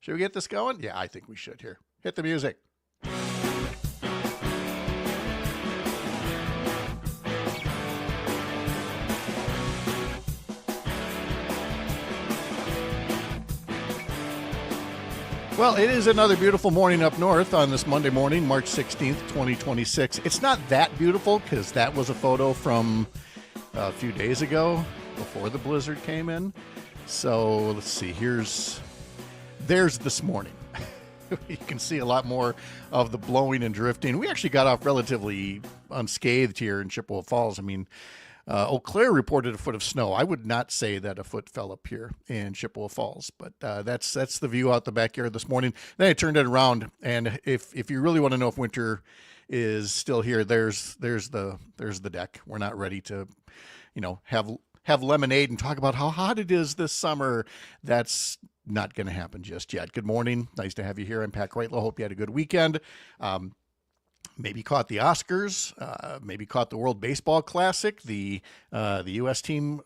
Should we get this going? Yeah, I think we should. Here, hit the music. Well, it is another beautiful morning up north on this Monday morning, March 16th, 2026. It's not that beautiful because that was a photo from a few days ago before the blizzard came in. So let's see, there's this morning. You can see a lot more of the blowing and drifting. We actually got off relatively unscathed here in Chippewa Falls. I mean, Eau Claire reported a foot of snow. I would not say that a foot fell up here in Chippewa Falls, but that's the view out the backyard this morning. Then I turned it around, and if you really want to know if winter is still here, there's the deck. We're not ready to, have lemonade and talk about how hot it is this summer. That's not going to happen just yet. Good morning. Nice to have you here. I'm Pat Kreitlow. Hope you had a good weekend. Maybe caught the Oscars, maybe caught the World Baseball Classic, the U.S. team,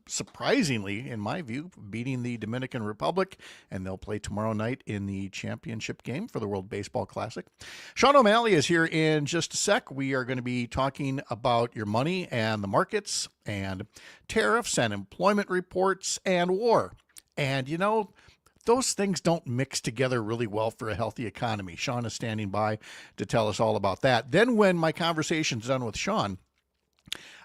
surprisingly, in my view, beating the Dominican Republic, and they'll play tomorrow night in the championship game for the World Baseball Classic. Sean O'Malley is here in just a sec. We are going to be talking about your money and the markets and tariffs and employment reports and war. And, those things don't mix together really well for a healthy economy. Sean is standing by to tell us all about that. Then when my conversation's done with Sean,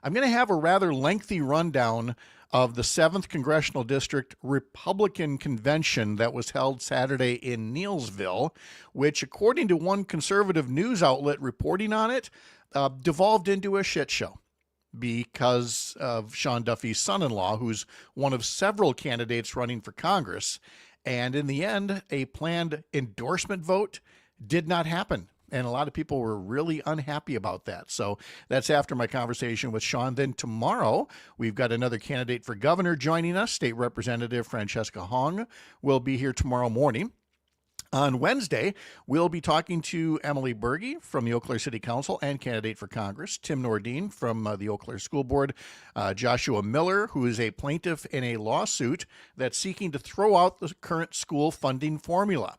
I'm going to have a rather lengthy rundown of the 7th Congressional District Republican Convention that was held Saturday in Neillsville, which, according to one conservative news outlet reporting on it, devolved into a shit show because of Sean Duffy's son-in-law, who's one of several candidates running for Congress. And in the end, a planned endorsement vote did not happen. And a lot of people were really unhappy about that. So that's after my conversation with Sean. Then tomorrow, we've got another candidate for governor joining us. State Representative Francesca Hong will be here tomorrow morning. On Wednesday, we'll be talking to Emily Berge from the Eau Claire City Council and candidate for Congress, Tim Nordine from the Eau Claire School Board, Joshua Miller, who is a plaintiff in a lawsuit that's seeking to throw out the current school funding formula.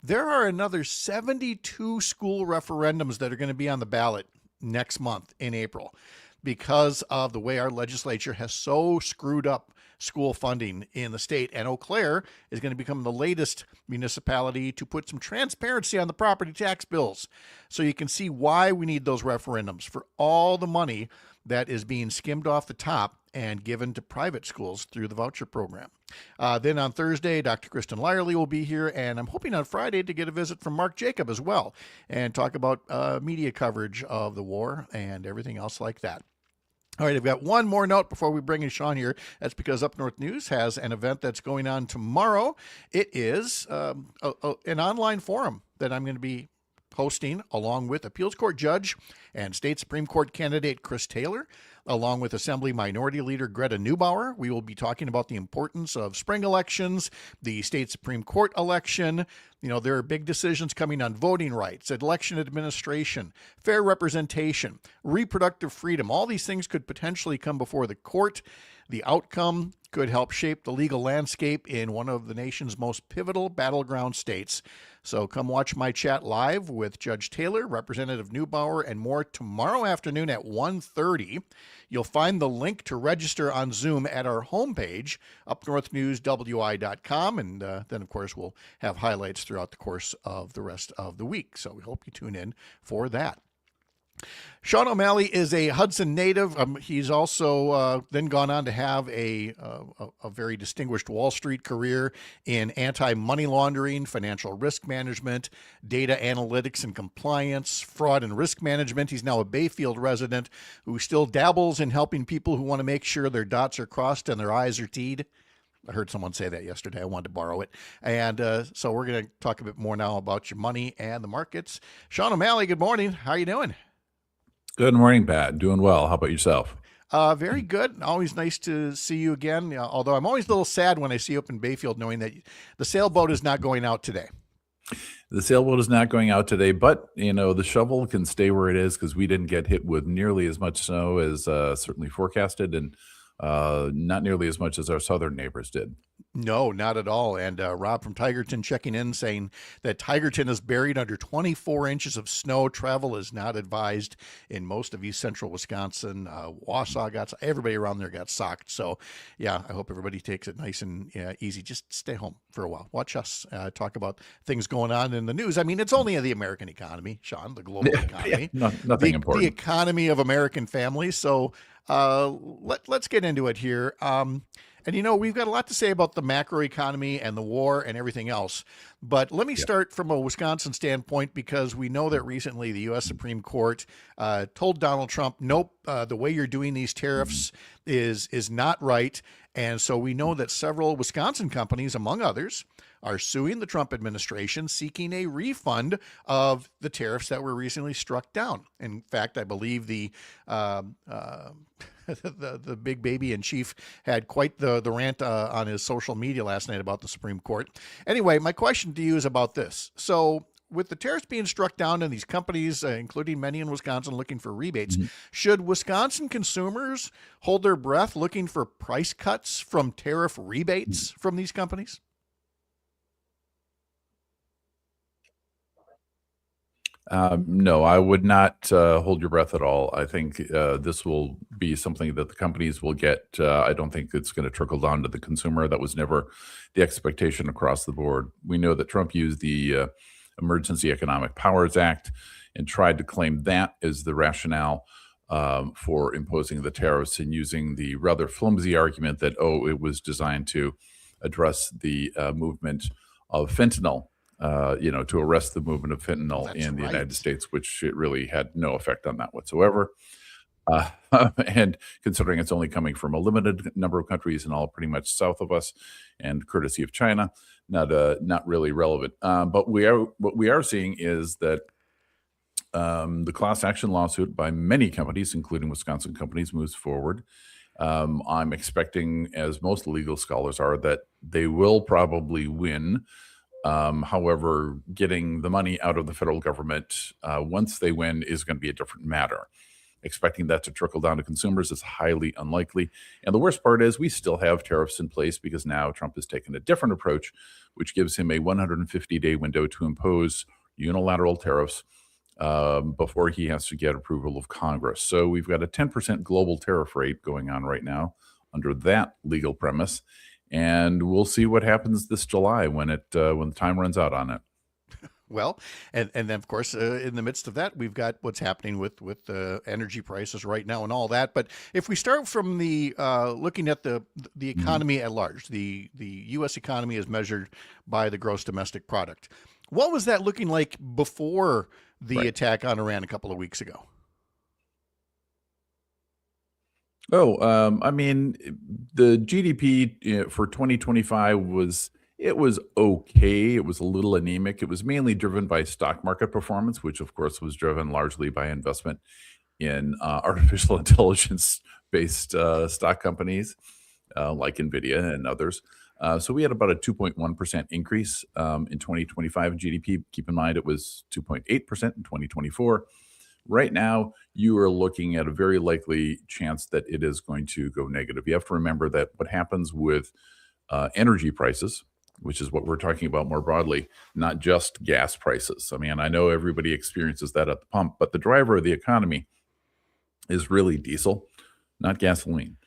There are another 72 school referendums that are going to be on the ballot next month in April because of the way our legislature has so screwed up school funding in the state. And Eau Claire is going to become the latest municipality to put some transparency on the property tax bills. So you can see why we need those referendums for all the money that is being skimmed off the top and given to private schools through the voucher program. Then on Thursday, Dr. Kristen Lyerly will be here, and I'm hoping on Friday to get a visit from Mark Jacob as well and talk about media coverage of the war and everything else like that. All right, I've got one more note before we bring in Sean here. That's because Up North News has an event that's going on tomorrow. It is an online forum that I'm going to be hosting along with appeals court judge and state Supreme Court candidate Chris Taylor, along with Assembly Minority Leader Greta Neubauer. We will be talking about the importance of spring elections, the state Supreme Court election. There are big decisions coming on voting rights, election administration, fair representation, reproductive freedom. All these things could potentially come before the court. The outcome could help shape the legal landscape in one of the nation's most pivotal battleground states. So come watch my chat live with Judge Taylor, Representative Neubauer, and more tomorrow afternoon at 1:30. You'll find the link to register on Zoom at our homepage, upnorthnewswi.com, and then, of course, we'll have highlights throughout the course of the rest of the week. So we hope you tune in for that. Sean O'Malley is a Hudson native. He's also then gone on to have a very distinguished Wall Street career in anti-money laundering, financial risk management, data analytics and compliance, fraud and risk management. He's now a Bayfield resident who still dabbles in helping people who want to make sure their dots are crossed and their I's are T'd. I heard someone say that yesterday. I wanted to borrow it. And so we're going to talk a bit more now about your money and the markets. Sean O'Malley, good morning. How are you doing? Good morning, Pat. Doing well. How about yourself? Very good. Always nice to see you again. Although I'm always a little sad when I see you up in Bayfield, knowing that the sailboat is not going out today. The sailboat is not going out today, but the shovel can stay where it is because we didn't get hit with nearly as much snow as certainly forecasted, and not nearly as much as our southern neighbors did. No, not at all. And Rob from Tigerton checking in saying that Tigerton is buried under 24 inches of snow. Travel is not advised in most of east central Wisconsin. Wausau everybody around there got socked. So, yeah, I hope everybody takes it nice and easy. Just stay home for a while. Watch us talk about things going on in the news. I mean, it's only the American economy, Sean, the global economy, Nothing important. The economy of American families. So let's get into it here. And we've got a lot to say about the macroeconomy and the war and everything else. But let me start from a Wisconsin standpoint, because we know that recently the U.S. Supreme Court told Donald Trump, nope, the way you're doing these tariffs is not right. And so we know that several Wisconsin companies, among others, are suing the Trump administration, seeking a refund of the tariffs that were recently struck down. In fact, I believe the big baby in chief had quite the rant on his social media last night about the Supreme Court. Anyway, my question to you is about this. So with the tariffs being struck down and these companies, including many in Wisconsin, looking for rebates, should Wisconsin consumers hold their breath looking for price cuts from tariff rebates from these companies? No, I would not hold your breath at all. I think this will be something that the companies will get. I don't think it's going to trickle down to the consumer. That was never the expectation across the board. We know that Trump used the Emergency Economic Powers Act and tried to claim that as the rationale for imposing the tariffs, and using the rather flimsy argument that, it was designed to address the movement of fentanyl. To arrest the movement of fentanyl in the United States, which it really had no effect on that whatsoever. And considering it's only coming from a limited number of countries and all pretty much south of us, and courtesy of China, not really relevant. But what we are seeing is that the class action lawsuit by many companies, including Wisconsin companies, moves forward. I'm expecting, as most legal scholars are, that they will probably win. However, getting the money out of the federal government once they win is going to be a different matter. Expecting that to trickle down to consumers is highly unlikely. And the worst part is we still have tariffs in place, because now Trump has taken a different approach, which gives him a 150-day window to impose unilateral tariffs before he has to get approval of Congress. So we've got a 10% global tariff rate going on right now under that legal premise. And we'll see what happens this July when the time runs out on it. Well, and then of course, in the midst of that, we've got what's happening with energy prices right now and all that. But if we start from the looking at the economy at large, the U.S. economy is measured by the gross domestic product. What was that looking like before the attack on Iran a couple of weeks ago? I mean, the GDP for 2025 was okay. It was a little anemic. It was mainly driven by stock market performance, which of course was driven largely by investment in artificial intelligence-based stock companies like NVIDIA and others. So we had about a 2.1% increase in 2025 in GDP. Keep in mind, it was 2.8% in 2024. Right now, you are looking at a very likely chance that it is going to go negative. You have to remember that what happens with energy prices, which is what we're talking about more broadly, not just gas prices. I mean, I know everybody experiences that at the pump, but the driver of the economy is really diesel, not gasoline.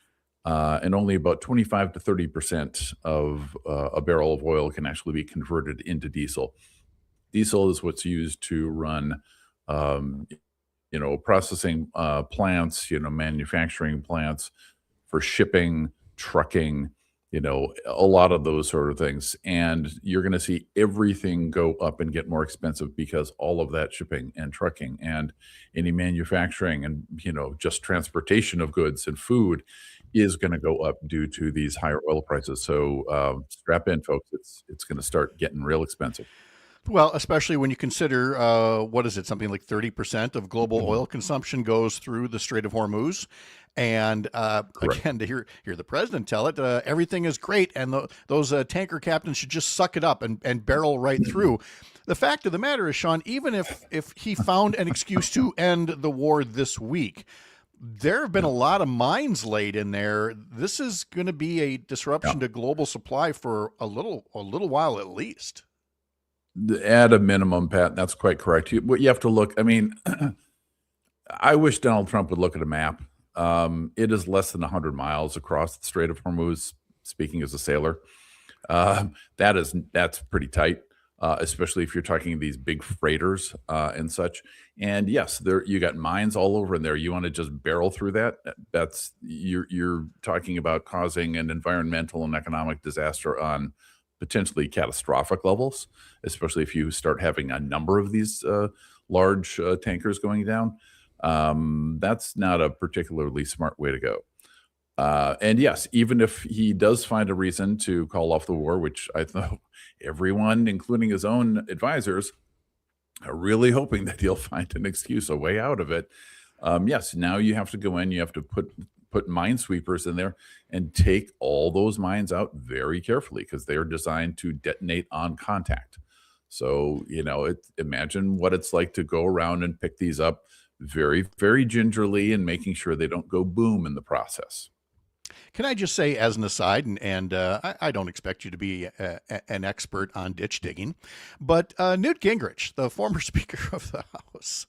And only about 25 to 30% of a barrel of oil can actually be converted into diesel. Diesel is what's used to run processing plants, manufacturing plants, for shipping, trucking, a lot of those sort of things. And you're going to see everything go up and get more expensive, because all of that shipping and trucking and any manufacturing and, just transportation of goods and food is going to go up due to these higher oil prices. So strap in, folks. It's going to start getting real expensive. Well, especially when you consider, something like 30% of global oil consumption goes through the Strait of Hormuz. And again, to hear the president tell it, everything is great, and those tanker captains should just suck it up and barrel right through. The fact of the matter is, Sean, even if he found an excuse to end the war this week, there have been a lot of mines laid in there. This is going to be a Yeah. disruption to global supply for a little while at least. At a minimum, Pat, that's quite correct. What you have to look, I mean, I wish Donald Trump would look at a map. It is less than 100 miles across the Strait of Hormuz, speaking as a sailor. That's pretty tight, especially if you're talking these big freighters and such. And yes, there you got mines all over in there. You want to just barrel through that? That's you're talking about causing an environmental and economic disaster on potentially catastrophic levels, especially if you start having a number of these large tankers going down. That's not a particularly smart way to go. And yes, even if he does find a reason to call off the war, which I thought everyone, including his own advisors, are really hoping that he'll find an excuse, a way out of it. Yes, now you have to go in, you have to put minesweepers in there and take all those mines out very carefully because they are designed to detonate on contact. So, imagine what it's like to go around and pick these up very, very gingerly and making sure they don't go boom in the process. Can I just say, as an aside, and I don't expect you to be an expert on ditch digging, but Newt Gingrich, the former Speaker of the House,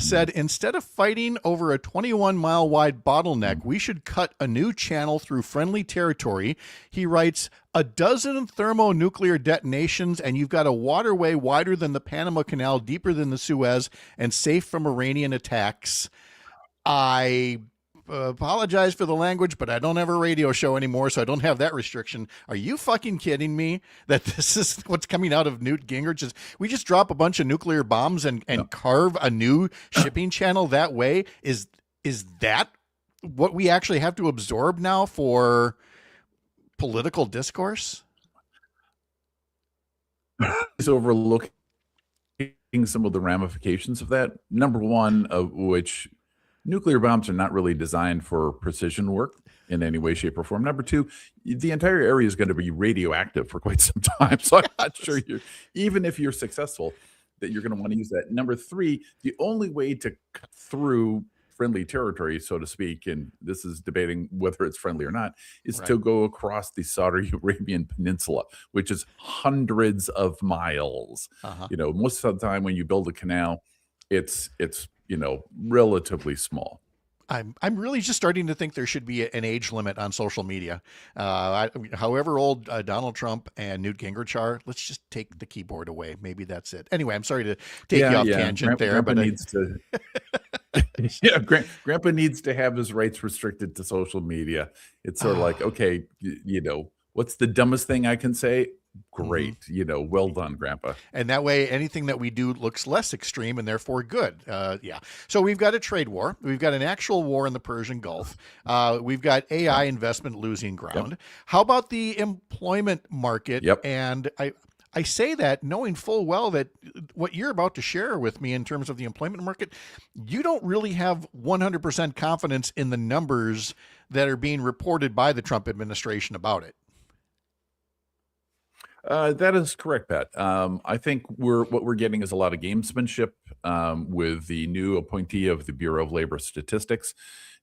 said instead of fighting over a 21-mile wide bottleneck, we should cut a new channel through friendly territory. He writes, a dozen thermonuclear detonations, and you've got a waterway wider than the Panama Canal, deeper than the Suez, and safe from Iranian attacks. I apologize for the language, but I don't have a radio show anymore, so I don't have that restriction. Are you fucking kidding me that this is what's coming out of Newt Gingrich? We just drop a bunch of nuclear bombs and carve a new shipping channel that way? Is that what we actually have to absorb now for political discourse? He's overlooking some of the ramifications of that. Number one, of which nuclear bombs are not really designed for precision work in any way, shape, or form. Number two, the entire area is going to be radioactive for quite some time. So I'm not sure even if you're successful, that you're going to want to use that. Number three, the only way to cut through friendly territory, so to speak, and this is debating whether it's friendly or not, is to go across the Saudi Arabian Peninsula, which is hundreds of miles. Most of the time when you build a canal, it's relatively small. I'm really just starting to think there should be an age limit on social media. However old Donald Trump and Newt Gingrich are, let's just take the keyboard away. Maybe that's it. Anyway, I'm sorry to take you off tangent there, Grandpa needs to. Grandpa needs to have his rights restricted to social media. It's sort of like, okay, what's the dumbest thing I can say? Great. Well done, Grandpa. And that way, anything that we do looks less extreme and therefore good. So we've got a trade war. We've got an actual war in the Persian Gulf. We've got AI investment losing ground. How about the employment market? And I say that knowing full well that what you're about to share with me in terms of the employment market, you don't really have 100% confidence in the numbers that are being reported by the Trump administration about it. That is correct, Pat. I think what we're getting is a lot of gamesmanship with the new appointee of the Bureau of Labor Statistics.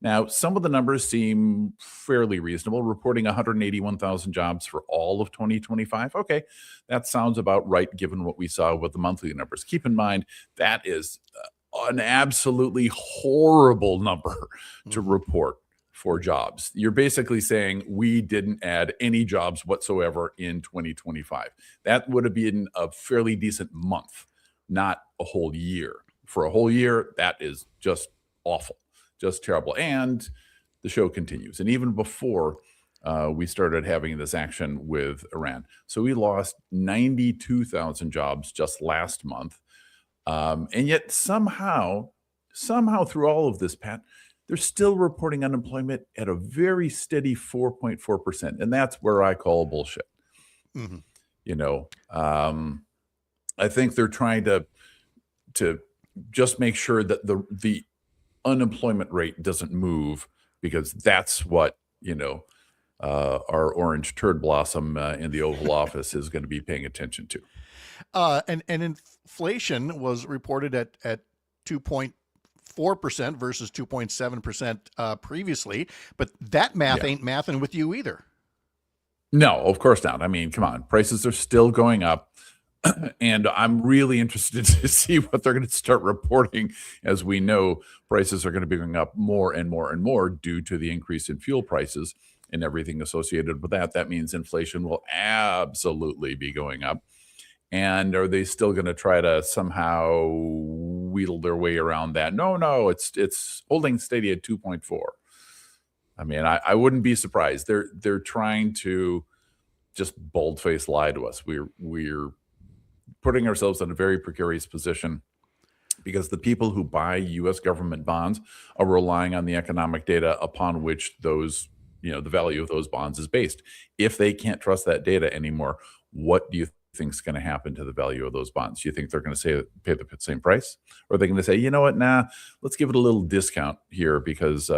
Now, some of the numbers seem fairly reasonable, reporting 181,000 jobs for all of 2025. Okay, that sounds about right given what we saw with the monthly numbers. Keep in mind, that is an absolutely horrible number to report for jobs. You're basically saying we didn't add any jobs whatsoever in 2025. That would have been a fairly decent month, not a whole year. For a whole year, that is just awful, just terrible. And the show continues. And even before we started having this action with Iran. So we lost 92,000 jobs just last month. And yet somehow through all of this, Pat, they're still reporting unemployment at a very steady 4.4%. And that's where I call bullshit. I think they're trying to just make sure that the unemployment rate doesn't move, because that's what, our orange turd blossom in the Oval Office is going to be paying attention to. And inflation was reported at 2.4 2.4% versus 2.7% previously. But that math ain't mathing with you either. No, of course not. I mean, come on, prices are still going up. And I'm really interested to see what they're going to start reporting. As we know, prices are going to be going up more and more and more due to the increase in fuel prices and everything associated with that. That means inflation will absolutely be going up. And are they still going to try to somehow wheedle their way around that? No, it's holding steady at 2.4. I mean, I wouldn't be surprised. They're trying to just bold-faced lie to us. We're putting ourselves in a very precarious position because the people who buy U.S. government bonds are relying on the economic data upon which those, the value of those bonds is based. If they can't trust that data anymore, what do you think is going to happen to the value of those bonds? You think they're going to pay the same price, or are they going to say, you know what, nah, let's give it a little discount here because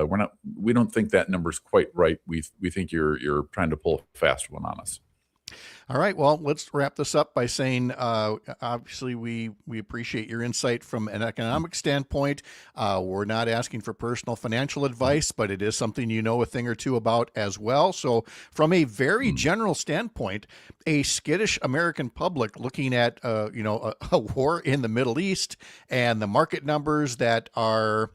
we don't think that number's quite right. We think you're trying to pull a fast one on us. All right. Well, let's wrap this up by saying, obviously, we appreciate your insight from an economic standpoint. We're not asking for personal financial advice, but it is something you know a thing or two about as well. So from a very general standpoint, a skittish American public looking at, a war in the Middle East and the market numbers that are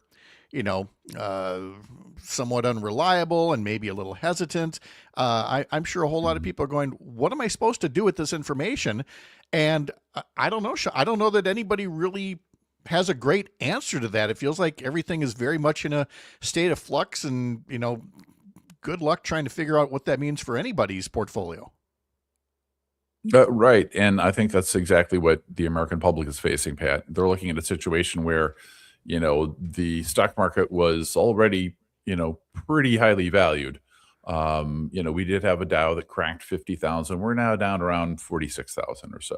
somewhat unreliable and maybe a little hesitant. I'm sure a whole lot of people are going, what am I supposed to do with this information? And I don't know. I don't know that anybody really has a great answer to that. It feels like everything is very much in a state of flux and, good luck trying to figure out what that means for anybody's portfolio. Right. And I think that's exactly what the American public is facing, Pat. They're looking at a situation where the stock market was already, pretty highly valued. We did have a Dow that cracked 50,000. We're now down around 46,000 or so.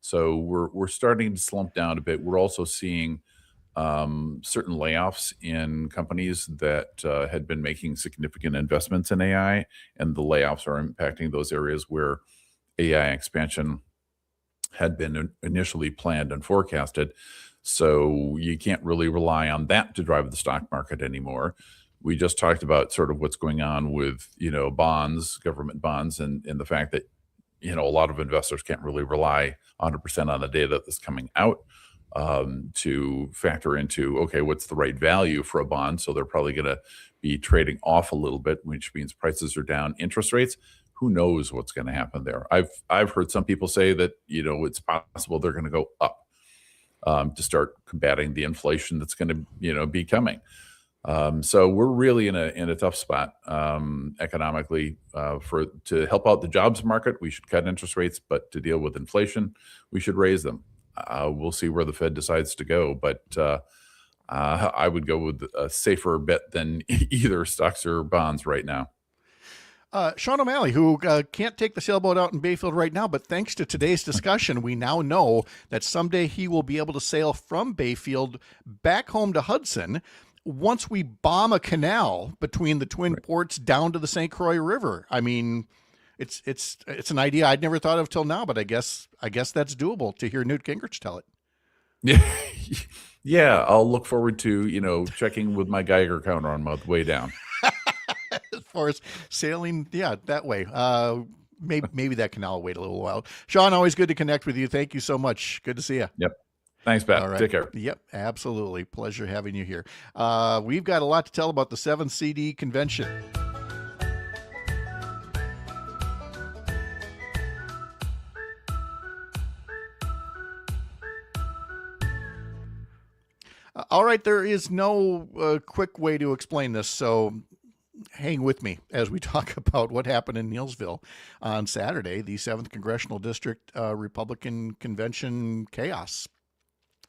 So we're starting to slump down a bit. We're also seeing certain layoffs in companies that had been making significant investments in AI, and the layoffs are impacting those areas where AI expansion had been initially planned and forecasted. So you can't really rely on that to drive the stock market anymore. We just talked about sort of what's going on with, bonds, government bonds, and the fact that, a lot of investors can't really rely 100% on the data that's coming out to factor into, okay, what's the right value for a bond? So they're probably going to be trading off a little bit, which means prices are down. Interest rates, who knows what's going to happen there? I've heard some people say that, it's possible they're going to go up to start combating the inflation that's going to, be coming. So we're really in a tough spot economically. To help out the jobs market, we should cut interest rates, but to deal with inflation, we should raise them. We'll see where the Fed decides to go, but I would go with a safer bet than either stocks or bonds right now. Sean O'Malley, who can't take the sailboat out in Bayfield right now, but thanks to today's discussion, we now know that someday he will be able to sail from Bayfield back home to Hudson once we bomb a canal between the Twin Ports down to the St. Croix River. I mean, it's an idea I'd never thought of till now, but I guess that's doable to hear Newt Gingrich tell it. Yeah, I'll look forward to, checking with my Geiger counter on my way down. As far as sailing, that way. Maybe that canal will wait a little while. Sean, always good to connect with you. Thank you so much. Good to see you. Yep. Thanks, Pat. All right. Take care. Yep, absolutely. Pleasure having you here. We've got a lot to tell about the 7th CD convention. All right, there is no quick way to explain this, so hang with me as we talk about what happened in Neillsville on Saturday, the 7th Congressional District Republican Convention chaos.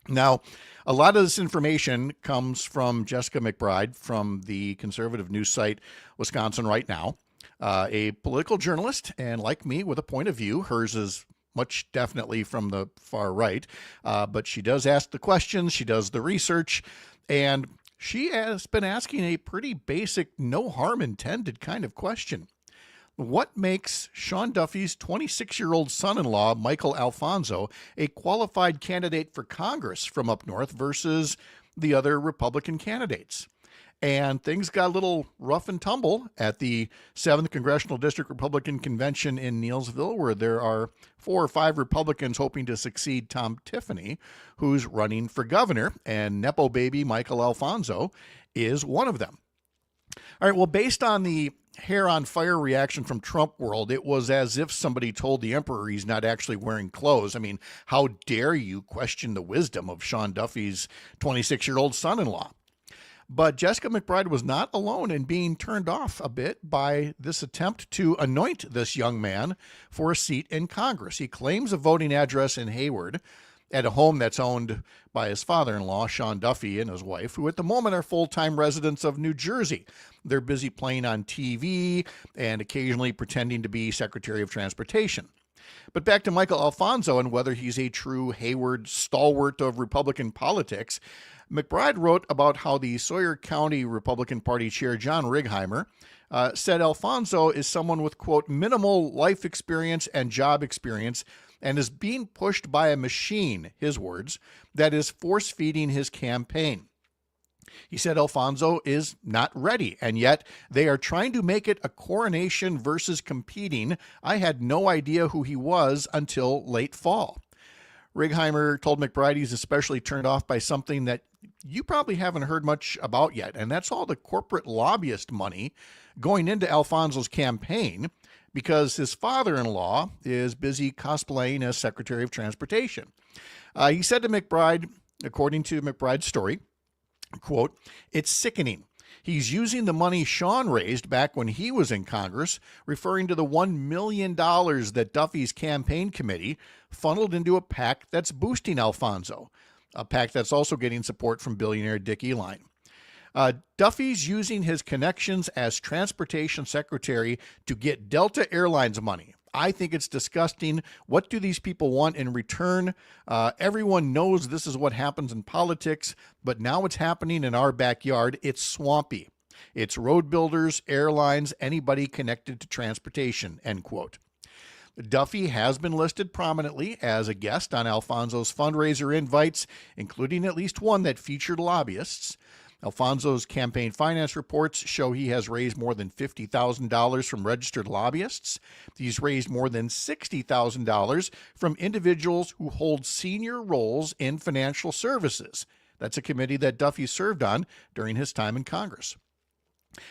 Now, a lot of this information comes from Jessica McBride from the conservative news site Wisconsin Right Now, a political journalist, and like me, with a point of view. Hers is much definitely from the far right, but she does ask the questions, she does the research, and she has been asking a pretty basic, no harm intended kind of question. What makes Sean Duffy's 26-year-old son-in-law, Michael Alfonso, a qualified candidate for Congress from up north versus the other Republican candidates. And things got a little rough and tumble at the 7th Congressional District Republican Convention in Neillsville, where there are 4 or 5 Republicans hoping to succeed Tom Tiffany, who's running for governor, and Nepo baby Michael Alfonso is one of them. All right, well, based on the hair on fire reaction from Trump world, it was as if somebody told the emperor he's not actually wearing clothes. I mean, how dare you question the wisdom of Sean Duffy's 26-year-old son-in-law? But Jessica McBride was not alone in being turned off a bit by this attempt to anoint this young man for a seat in Congress. He claims a voting address in Hayward at a home that's owned by his father-in-law, Sean Duffy, and his wife, who at the moment are full-time residents of New Jersey. They're busy playing on TV and occasionally pretending to be Secretary of Transportation. But back to Michael Alfonso and whether he's a true Hayward stalwart of Republican politics. McBride wrote about how the Sawyer County Republican Party chair, John Righeimer, said Alfonso is someone with, quote, minimal life experience and job experience and is being pushed by a machine, his words, that is force-feeding his campaign. He said Alfonso is not ready, and yet they are trying to make it a coronation versus competing. I had no idea who he was until late fall. Righeimer told McBride he's especially turned off by something that you probably haven't heard much about yet, and that's all the corporate lobbyist money going into Alfonso's campaign because his father-in-law is busy cosplaying as Secretary of Transportation. He said to McBride, according to McBride's story, quote, "It's sickening. He's using the money Sean raised back when he was in Congress, referring to the $1 million that Duffy's campaign committee funneled into a PAC that's boosting Alfonso, a PAC that's also getting support from billionaire Dick Uihlein. Duffy's using his connections as transportation secretary to get Delta Airlines money. I think it's disgusting. What do these people want in return? Everyone knows this is what happens in politics, but now it's happening in our backyard. It's swampy. It's road builders, airlines, anybody connected to transportation," end quote. Duffy has been listed prominently as a guest on Alfonso's fundraiser invites, including at least one that featured lobbyists. Alfonso's campaign finance reports show he has raised more than $50,000 from registered lobbyists. He's raised more than $60,000 from individuals who hold senior roles in financial services. That's a committee that Duffy served on during his time in Congress.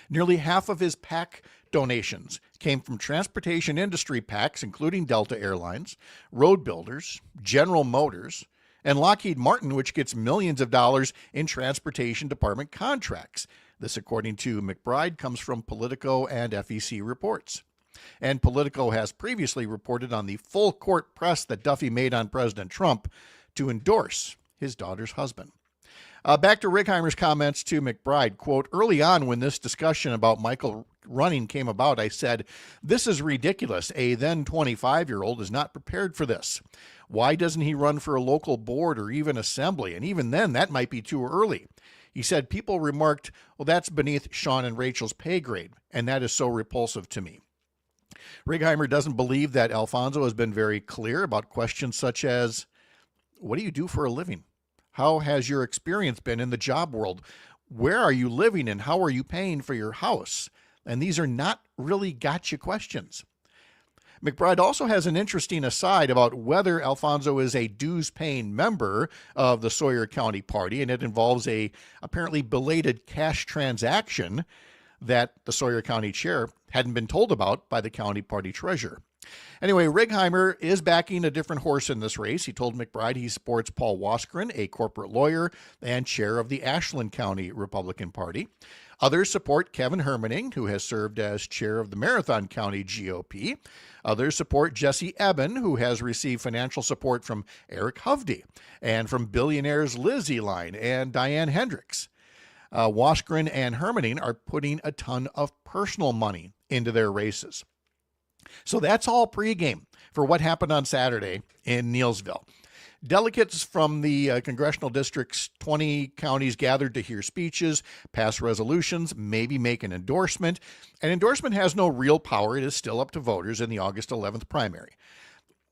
Nearly half of his PAC donations came from transportation industry PACs, including Delta Airlines, road builders, General Motors, and Lockheed Martin, which gets millions of dollars in transportation department contracts. This, according to McBride, comes from Politico and FEC reports. And Politico has previously reported on the full court press that Duffy made on President Trump to endorse his daughter's husband. Back to Righeimer's comments to McBride, quote, "Early on when this discussion about Michael running came about, I said, this is ridiculous. A then 25-year-old is not prepared for this. Why doesn't he run for a local board or even assembly? And even then, that might be too early." He said, people remarked, well, that's beneath Sean and Rachel's pay grade, and that is so repulsive to me. Righeimer doesn't believe that Alfonso has been very clear about questions such as, what do you do for a living? How has your experience been in the job world? Where are you living and how are you paying for your house? And these are not really gotcha questions. McBride also has an interesting aside about whether Alfonso is a dues-paying member of the Sawyer County Party, and it involves a apparently belated cash transaction that the Sawyer County chair hadn't been told about by the county party treasurer. Anyway, Righeimer is backing a different horse in this race. He told McBride he supports Paul Waskren, a corporate lawyer and chair of the Ashland County Republican Party. Others support Kevin Hermaning, who has served as chair of the Marathon County GOP. Others support Jesse Eben, who has received financial support from Eric Hovde and from billionaires Liz Uihlein and Diane Hendricks. Waskren and Hermaning are putting a ton of personal money into their races. So that's all pregame for what happened on Saturday in Neillsville. Delegates from the congressional district's 20 counties gathered to hear speeches, pass resolutions, maybe make an endorsement. An endorsement has no real power. It is still up to voters in the August 11th primary.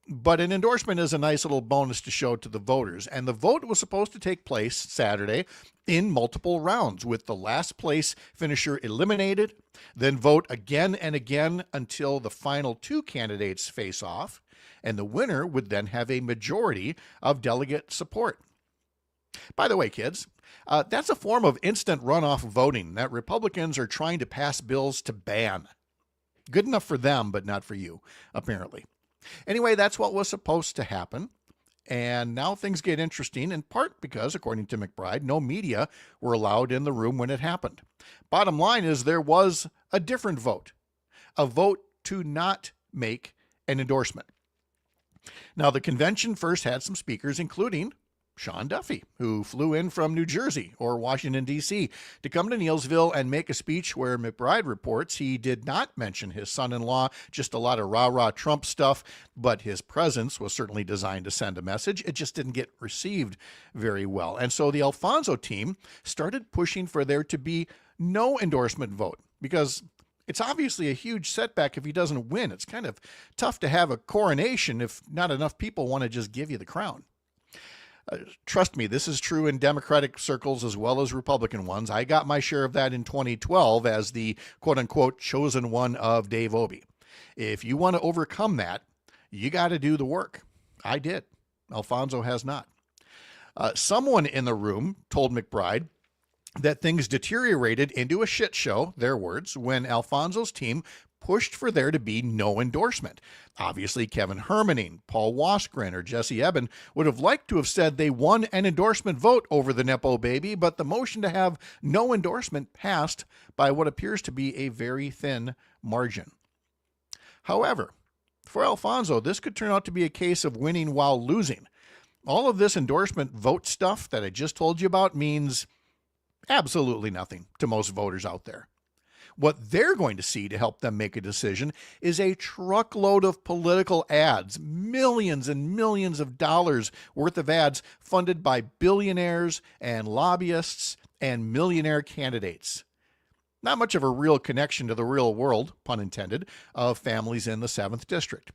But an endorsement is a nice little bonus to show to the voters. And the vote was supposed to take place Saturday in multiple rounds, with the last place finisher eliminated, then vote again and again until the final two candidates face off, and the winner would then have a majority of delegate support. By the way, kids, that's a form of instant runoff voting that Republicans are trying to pass bills to ban. Good enough for them, but not for you, apparently. Anyway, that's what was supposed to happen. And now things get interesting, in part because, according to McBride, no media were allowed in the room when it happened. Bottom line is there was a different vote, a vote to not make an endorsement. Now, the convention first had some speakers, including Sean Duffy, who flew in from New Jersey or Washington, D.C. to come to Neillsville and make a speech where McBride reports he did not mention his son-in-law, just a lot of rah-rah Trump stuff, but his presence was certainly designed to send a message. It just didn't get received very well. And so the Alfonso team started pushing for there to be no endorsement vote, because it's obviously a huge setback if he doesn't win. It's kind of tough to have a coronation if not enough people want to just give you the crown. Trust me, this is true in Democratic circles as well as Republican ones. I got my share of that in 2012 as the quote-unquote chosen one of Dave Obey. If you want to overcome that, you got to do the work. I did. Alfonso has not. Someone in the room told McBride that things deteriorated into a shit show, their words, when Alfonso's team pushed for there to be no endorsement. Obviously, Kevin Hermaning, Paul Waskren, or Jesse Eben would have liked to have said they won an endorsement vote over the Nepo baby, but the motion to have no endorsement passed by what appears to be a very thin margin. However, for Alfonso, this could turn out to be a case of winning while losing. All of this endorsement vote stuff that I just told you about means absolutely nothing to most voters out there. What they're going to see to help them make a decision is a truckload of political ads, millions and millions of dollars worth of ads funded by billionaires and lobbyists and millionaire candidates. Not much of a real connection to the real world, pun intended, of families in the 7th District.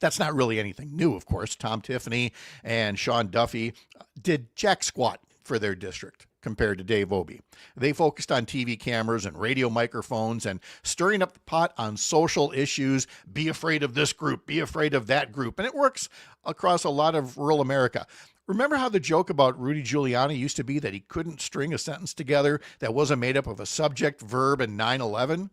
That's not really anything new, of course. Tom Tiffany and Sean Duffy did jack squat for their district compared to Dave Obey. They focused on TV cameras and radio microphones and stirring up the pot on social issues. Be afraid of this group, be afraid of that group. And it works across a lot of rural America. Remember how the joke about Rudy Giuliani used to be that he couldn't string a sentence together that wasn't made up of a subject, verb, and 9/11?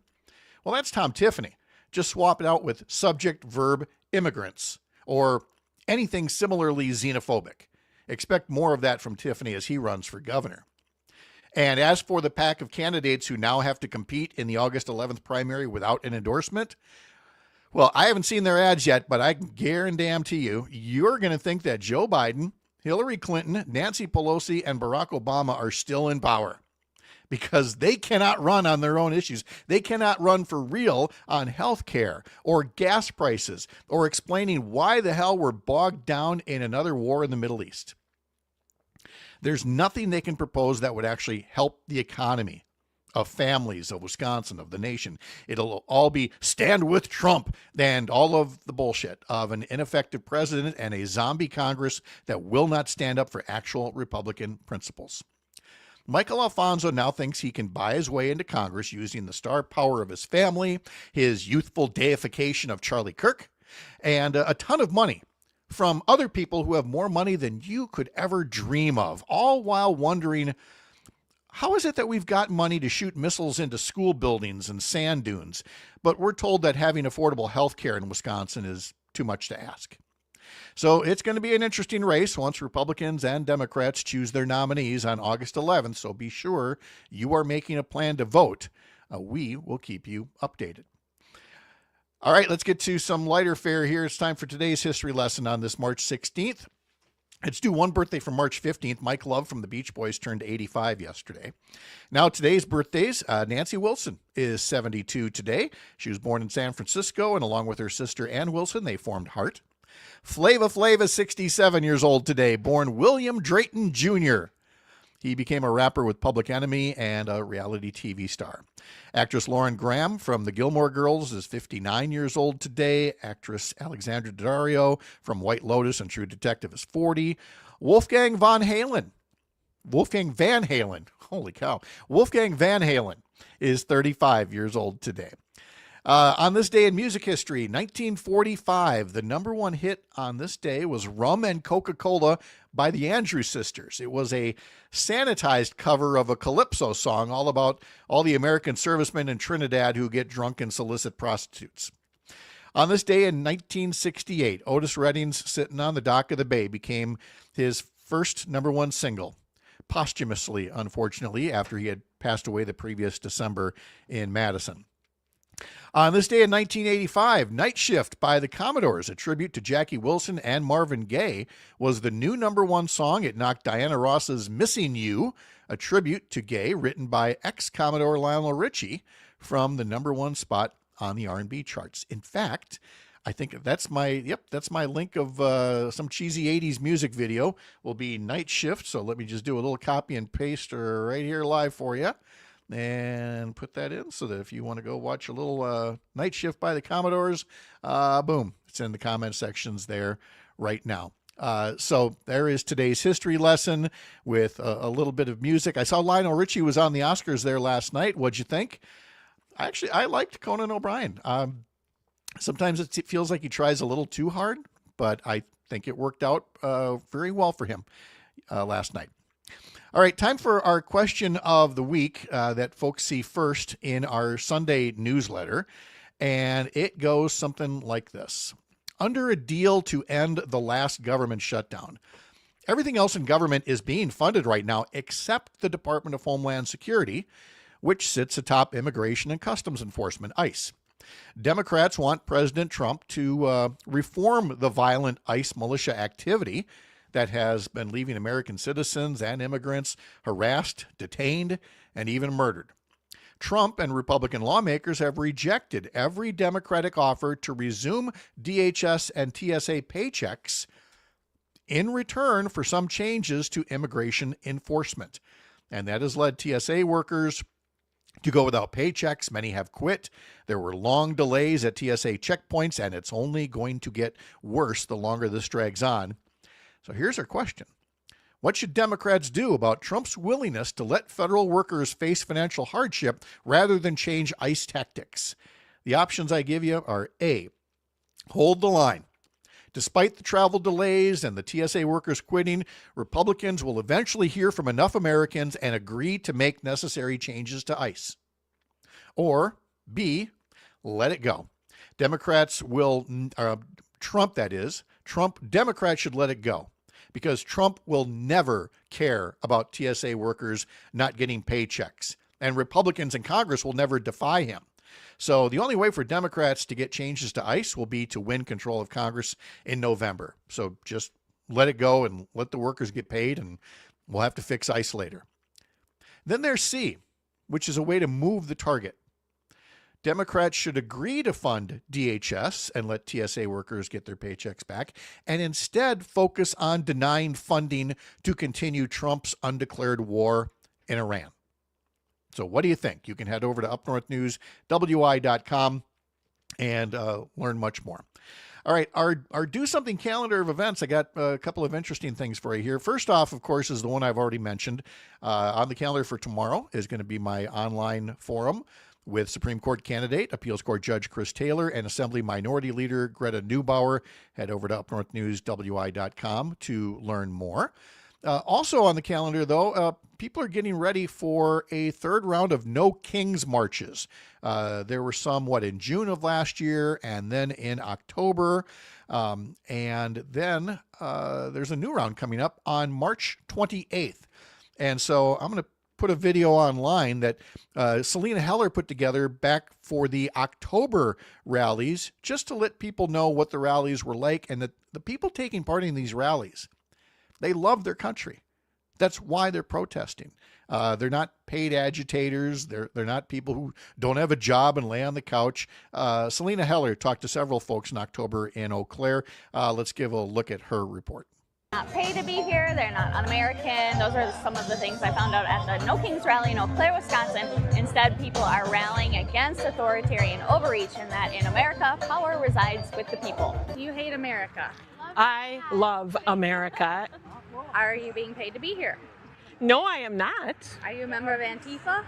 Well, that's Tom Tiffany. Just swap it out with subject, verb, immigrants, or anything similarly xenophobic. Expect more of that from Tiffany as he runs for governor. And as for the pack of candidates who now have to compete in the August 11th primary without an endorsement, well, I haven't seen their ads yet, but I can guarantee you, you're going to think that Joe Biden, Hillary Clinton, Nancy Pelosi, and Barack Obama are still in power, because they cannot run on their own issues. They cannot run for real on health care or gas prices or explaining why the hell we're bogged down in another war in the Middle East. There's nothing they can propose that would actually help the economy of families, of Wisconsin, of the nation. It'll all be stand with Trump and all of the bullshit of an ineffective president and a zombie Congress that will not stand up for actual Republican principles. Michael Alfonso now thinks he can buy his way into Congress using the star power of his family, his youthful deification of Charlie Kirk, and a ton of money from other people who have more money than you could ever dream of, all while wondering, how is it that we've got money to shoot missiles into school buildings and sand dunes, but we're told that having affordable health care in Wisconsin is too much to ask? So it's going to be an interesting race once Republicans and Democrats choose their nominees on August 11th, so be sure you are making a plan to vote. We will keep you updated. All right, let's get to some lighter fare here. It's time for today's history lesson on this March 16th. It's due one birthday from March 15th. Mike Love from the Beach Boys turned 85 yesterday. Now, today's birthdays, Nancy Wilson is 72 today. She was born in San Francisco, and along with her sister Ann Wilson, they formed Heart. Flava Flav is 67 years old today, born William Drayton Jr. He became a rapper with Public Enemy and a reality TV star. Actress Lauren Graham from the Gilmore Girls is 59 years old today. Actress Alexandra Daddario from White Lotus and True Detective is 40. Wolfgang Van Halen, holy cow. Wolfgang Van Halen is 35 years old today. On this day in music history, 1945, the number one hit on this day was Rum and Coca-Cola by the Andrews Sisters. It was a sanitized cover of a calypso song all about all the American servicemen in Trinidad who get drunk and solicit prostitutes. On this day in 1968, Otis Redding's Sitting on the Dock of the Bay became his first number one single, posthumously, unfortunately, after he had passed away the previous December in Madison. On this day in 1985, Night Shift by the Commodores, a tribute to Jackie Wilson and Marvin Gaye, was the new number one song. It knocked Diana Ross's Missing You, a tribute to Gaye, written by ex-Commodore Lionel Richie, from the number one spot on the R&B charts. In fact, I think that's my link of some cheesy 80s music video will be Night Shift. So let me just do a little copy and paste right here live for you and put that in so that if you want to go watch a little Night Shift by the Commodores, boom, it's in the comment sections there right now. So there is today's history lesson with a little bit of music. I saw Lionel Richie was on the Oscars there last night. What'd you think? I liked Conan O'Brien. Sometimes it feels like he tries a little too hard, but I think it worked out very well for him last night. All right, time for our question of the week that folks see first in our Sunday newsletter. And it goes something like this. Under a deal to end the last government shutdown, everything else in government is being funded right now except the Department of Homeland Security, which sits atop Immigration and Customs Enforcement, ICE. Democrats want President Trump to reform the violent ICE militia activity that has been leaving American citizens and immigrants harassed, detained, and even murdered. Trump and Republican lawmakers have rejected every Democratic offer to resume DHS and TSA paychecks in return for some changes to immigration enforcement. And that has led TSA workers to go without paychecks. Many have quit. There were long delays at TSA checkpoints, and it's only going to get worse the longer this drags on. So here's our question. What should Democrats do about Trump's willingness to let federal workers face financial hardship rather than change ICE tactics? The options I give you are A, hold the line. Despite the travel delays and the TSA workers quitting, Republicans will eventually hear from enough Americans and agree to make necessary changes to ICE. Or B, let it go. Democrats will, Democrats should let it go because Trump will never care about TSA workers not getting paychecks, and Republicans in Congress will never defy him. So the only way for Democrats to get changes to ICE will be to win control of Congress in November. So just let it go and let the workers get paid, and we'll have to fix ICE later. Then there's C, which is a way to move the target. Democrats should agree to fund DHS and let TSA workers get their paychecks back, and instead focus on denying funding to continue Trump's undeclared war in Iran. So what do you think? You can head over to upnorthnewswi.com and learn much more. All right, our Do Something calendar of events, I got a couple of interesting things for you here. First off, of course, is the one I've already mentioned. On the calendar for tomorrow is going to be my online forum with Supreme Court candidate, Appeals Court Judge Chris Taylor, and Assembly Minority Leader Greta Neubauer. Head over to upnorthnewswi.com to learn more. Also on the calendar, though, people are getting ready for a third round of No Kings marches. There were some, in June of last year, and then in October. And then there's a new round coming up on March 28th. And so I'm going to put a video online that Selena Heller put together back for the October rallies, just to let people know what the rallies were like, and that the people taking part in these rallies, they love their country. That's why they're protesting. They're not paid agitators. They're not people who don't have a job and lay on the couch. Selena Heller talked to several folks in October in Eau Claire. Let's give a look at her report. not pay to be here, they're not un-American. Those are some of the things I found out at the No Kings rally in Eau Claire, Wisconsin. Instead, people are rallying against authoritarian overreach and that in America, power resides with the people. Do you hate America? I love America. Are you being paid to be here? No, I am not. Are you a member of Antifa?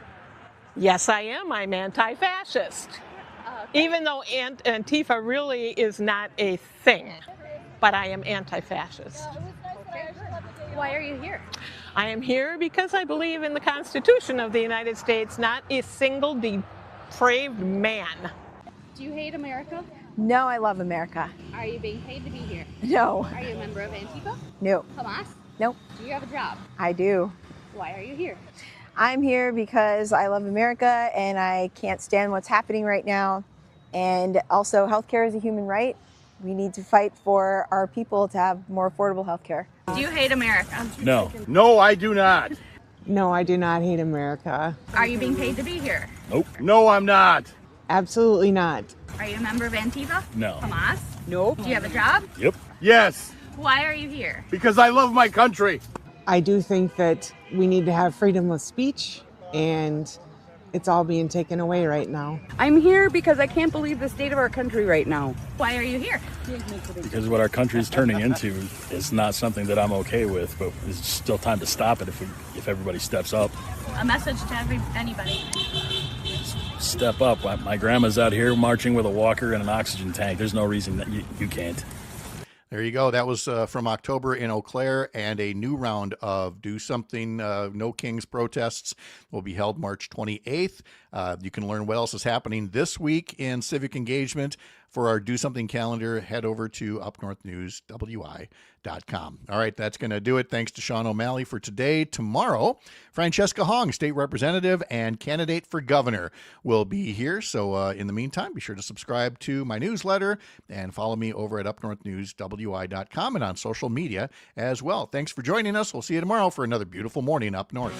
Yes, I am. I'm anti-fascist. Even though Antifa really is not a thing, but I am anti-fascist. Why are you here? I am here because I believe in the Constitution of the United States, not a single depraved man. Do you hate America? No, I love America. Are you being paid to be here? No. Are you a member of Antifa? No. Hamas? Nope. Do you have a job? I do. Why are you here? I'm here because I love America and I can't stand what's happening right now. And also, healthcare is a human right. We need to fight for our people to have more affordable healthcare. Do you hate America? No. No, I do not. No, I do not hate America. Are you being paid to be here? Nope. No, I'm not. Absolutely not. Are you a member of Antifa? No. Hamas? Nope. Do you have a job? Yep. Yes, Why are you here? because I love my country. I do think that we need to have freedom of speech, and it's all being taken away right now. I'm here because I can't believe the state of our country right now. Why are you here? Because what our country is turning into is not something that I'm okay with, but it's still time to stop it if everybody steps up. A message to anybody. Step up. My grandma's out here marching with a walker and an oxygen tank. There's no reason that you can't. There you go. That was from October in Eau Claire, and a new round of Do Something No Kings protests will be held March 28th. You can learn what else is happening this week in civic engagement. For our Do Something calendar, head over to upnorthnewswi.com. All right, that's going to do it. Thanks to Sean O'Malley for today. Tomorrow, Francesca Hong, state representative and candidate for governor, will be here. So in the meantime, be sure to subscribe to my newsletter and follow me over at upnorthnewswi.com and on social media as well. Thanks for joining us. We'll see you tomorrow for another beautiful morning up north.